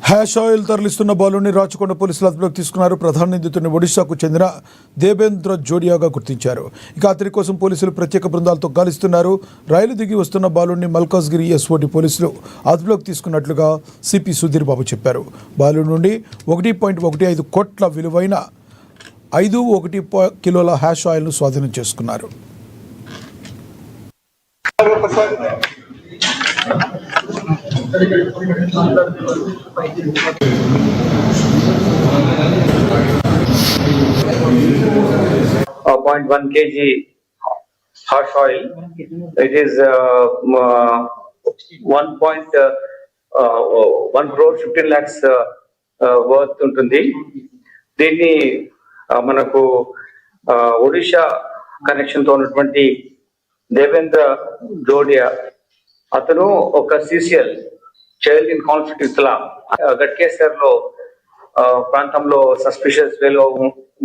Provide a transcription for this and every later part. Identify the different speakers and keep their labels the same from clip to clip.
Speaker 1: Hash oil తరలిస్తున్న బాలుని రాచకొండ పోలీసులు అదుపులోకి తీసుకున్నారు. ప్రధాన నిందితుడిని ఒడిశాకు చెందిన దేబేంద్ర జోడియాగా గుర్తించారు. ఇక అతని కోసం పోలీసులు ప్రత్యేక బృందాలతో గాలిస్తున్నారు. రైలు దిగి వస్తున్న బాలుని మల్కాజ్గిరి ఎస్ఓటి పోలీసులు అదుపులోకి తీసుకున్నట్లుగా సిపి సుధీర్ బాబు చెప్పారు. బాలు నుండి 1.15 కోట్ల విలువైన 5.1 కిలోల హ్యాష్ ఆయిల్ను స్వాధీనం చేసుకున్నారు.
Speaker 2: .1 kg hash oil. It is 1 crore 15 lakhs worth ఉంటుంది. దీన్ని మనకు ఒడిషా కనెక్షన్ తో ఉన్నటువంటి దేవేంద్ర జోడియా అతను ఒక CCL child in conflict with law Ghatkesar లో ప్రాంతంలో సస్పిషియస్ వేలో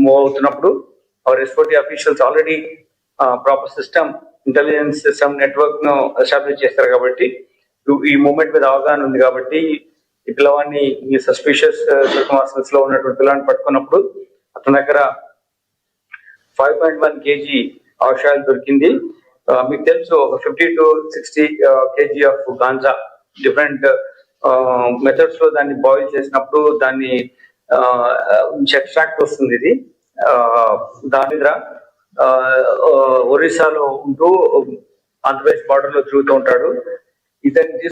Speaker 2: మూవ్ అవుతున్నప్పుడు our SOT officials already proper system intelligence system network ను ఎస్టాబ్లిష్ చేస్తారు కాబట్టి ఈ మూమెంట్ మీద అవగాహన ఉంది కాబట్టి ఈ పిల్లవాడిని ఈ సస్పిషియస్ సర్కమ్స్టాన్సెస్ లో ఉన్నటువంటి పిల్లవాడిని పట్టుకున్నప్పుడు అతని దగ్గర 5.1 kg హాష్ ఆయిల్ దొరికింది. మీకు తెలుసు ఒక 50 to 60 kg of ganja different methods లో దాన్ని బాయిల్ చేసినప్పుడు దాన్ని ఎక్స్ట్రాక్ట్ వస్తుంది. ఇది దాని మీద ఒరిస్సాలో ఉంటూ ఆంధ్రప్రదేశ్ బార్డర్ లో తిరుగుతూ ఉంటాడు. ఇతన్ని